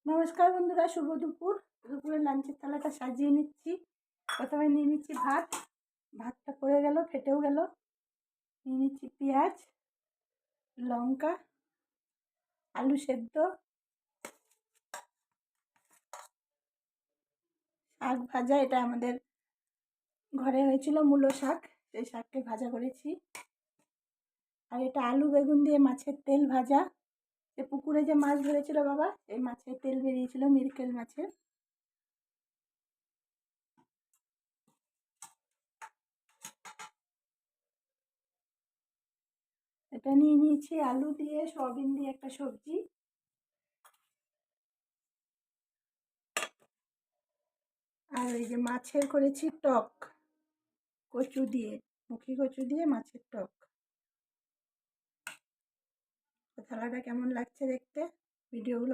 নমস্কার বন্ধুরা, শুভ দুপুর। দুপুরের লাঞ্চের থালাটা সাজিয়ে নিচ্ছি। প্রথমে নিয়ে নিচ্ছি ভাত। ভাতটা পড়ে গেল, ফেটেও গেল। নিয়ে নিচ্ছি পেঁয়াজ, লঙ্কা, আলু সেদ্ধ, শাক ভাজা। এটা আমাদের ঘরে হয়েছিল মূলো শাক, সেই শাককে ভাজা করেছি। আর এটা আলু বেগুন দিয়ে মাছের তেল ভাজা। যে পুকুরে যে মাছ ধরেছিল বাবা, এই মাছের তেল বেরিয়েছিল, মিরকেল মাছের। এটা নিয়ে নিয়েছি আলু দিয়ে সয়াবিন দিয়ে একটা সবজি। আর এই যে মাছের করেছি টক, কচু দিয়ে, মুখি কচু দিয়ে মাছের টক। থালাটা কেমন লাগছে দেখতে? ভিডিওগুলো